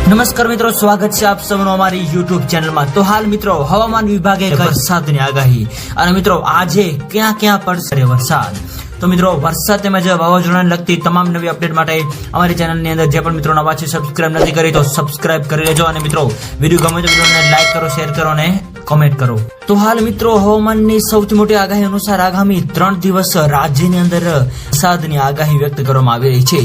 નમસ્કાર મિત્રો, સ્વાગત છે આપ સૌનું અમારી યુટ્યુબ ચેનલમાં। તો હાલ મિત્રો હવામાન વિભાગે વરસાદની આગાહી અને મિત્રો આજે ક્યાં ક્યાં પડશે વરસાદ। તો મિત્રો વરસાદ તેમજ વાવાઝોડાને લગતી તમામ નવી અપડેટ માટે અમારી ચેનલની અંદર જે પણ મિત્રો નવા છે સબસ્ક્રાઇબ નથી કરી તો સબસ્ક્રાઇબ કરી લેજો અને મિત્રો વિડીયો ગમે તો વિડીયોને લાઈક કરો, શેર કરો અને કોમેન્ટ કરો। તો હાલ મિત્રો હવામાનની સૌથી મોટી આગાહી અનુસાર આગામી 3 દિવસ રાજ્યની અંદર વરસાદની આગાહી વ્યક્ત કરવામાં આવી રહી છે,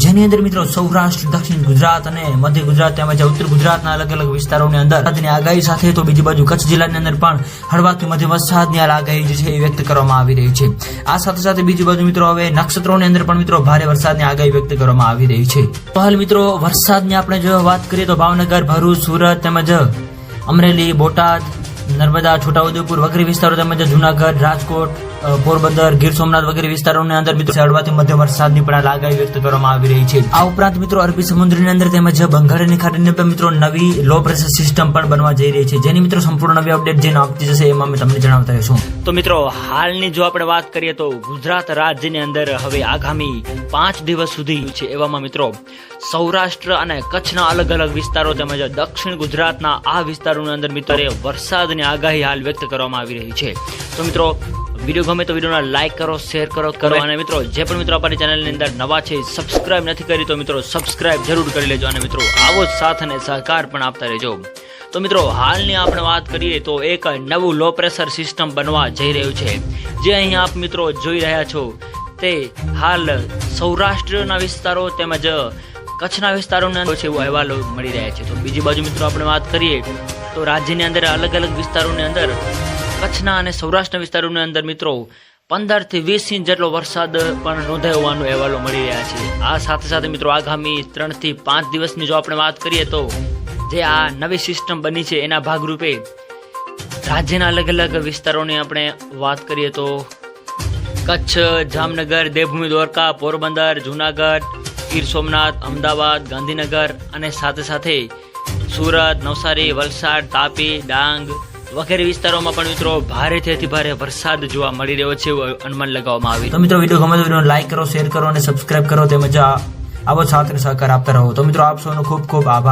જેની અંદર મિત્રો સૌરાષ્ટ્ર, દક્ષિણ ગુજરાત અને મધ્ય ગુજરાત તેમજ ઉત્તર ગુજરાતના અલગ અલગ વિસ્તારોની અંદર વરસાદની આગાહી સાથે તો બીજી બાજુ કચ્છ જિલ્લાની અંદર પણ હળવાથી મધ્યમ વરસાદની આગાહી જે છે એ વ્યક્ત કરવામાં આવી રહી છે। આ સાથે સાથે બીજી બાજુ મિત્રો હવે નક્ષત્રોની અંદર પણ મિત્રો ભારે વરસાદની આગાહી વ્યક્ત કરવામાં આવી રહી છે। તો હાલ મિત્રો વરસાદની આપણે જો વાત કરીએ તો ભાવનગર, ભરૂચ, સુરત તેમજ અમરેલી, બોટાદ, નર્મદા, છોટાઉદેપુર વગેરે વિસ્તારો તેમજ જુનાગઢ, રાજકોટ, પોરબંદર, ગીર સોમનાથ વગેરે વિસ્તારોની અંદર મિત્રો હળવાથી મધ્યમ વરસાદની પણ આગાહી વ્યક્ત કરવામાં આવી રહી છે। આ ઉપરાંત મિત્રો અરબી સમુદ્રની અંદર તેમજ બંગાળની ખાડીની અંદર મિત્રો નવી લો પ્રેશર સિસ્ટમ પણ બનવા જઈ રહી છે, જેની મિત્રો સંપૂર્ણ નવી અપડેટ જે આપતી જશે એમાં અમે તમને જણાવતા રહીશું। તો મિત્રો હાલની જો આપણે વાત કરીએ તો ગુજરાત રાજ્યની અંદર હવે આગામી 5 દિવસ સુધી છે, એવામાં મિત્રો સૌરાષ્ટ્ર અને કચ્છના અલગ અલગ વિસ્તારો તેમજ દક્ષિણ ગુજરાતના આ વિસ્તારોની અંદર મિત્રો વરસાદની આગાહી હાલ વ્યક્ત કરવામાં આવી રહી છે। તો મિત્રો વિડીયો ગમે તો વિડીયોને લાઈક કરો, શેર કરો અને મિત્રો જે પણ મિત્રો અમારી ચેનલની અંદર નવા છે સબસ્ક્રાઇબ નથી કરી તો મિત્રો સબસ્ક્રાઇબ જરૂર કરી લેજો અને મિત્રો આવો જ સાથ અને સહકાર પણ આપતા રહેજો। તો મિત્રો હાલની આપણે વાત કરીએ તો એક નવું લો પ્રેશર સિસ્ટમ બનવા જઈ રહ્યું છે, જે અહીં આપ મિત્રો જોઈ રહ્યા છો તે હાલ સૌરાષ્ટ્રના વિસ્તારો તેમજ કચ્છના વિસ્તારોની અંદર છે એવો અહેવાલો મળી રહ્યા છે। તો બીજી બાજુ મિત્રો આપણે વાત કરીએ તો રાજ્યની અંદર અલગ અલગ વિસ્તારોની અંદર કચ્છના અને સૌરાષ્ટ્રના વિસ્તારોની અંદર મિત્રો 15 થી 20 ઇંચ જેટલો વરસાદ પણ નોંધાયો હોવાનો અહેવાલો મળી રહ્યા છે। આ સાથે સાથે મિત્રો આગામી 3 થી 5 દિવસની જો આપણે વાત કરીએ તો જે આ નવી સિસ્ટમ બની છે એના ભાગરૂપે રાજ્યના અલગ અલગ વિસ્તારોની આપણે વાત કરીએ તો કચ્છ, જામનગર, દેવભૂમિ દ્વારકા, પોરબંદર, જુનાગઢ, ગીર સોમનાથ, અમદાવાદ, ગાંધીનગર અને સાથે સાથે સુરત, નવસારી, વલસાડ, તાપી, ડાંગ વગેરે વિસ્તારોમાં પણ મિત્રો ભારેથી અતિ ભારે વરસાદ જોવા મળી રહ્યો છે એવું અનુમાન લગાવવામાં આવ્યું। તો મિત્રો વિડીયો ગમે તો વિડીયોને લાઈક કરો, શેર કરો અને સબસ્ક્રાઇબ કરો તેમજ આવો સાથ અને સહકાર આપતા રહો। તો મિત્રો આપ સૌનો ખૂબ ખૂબ આભાર।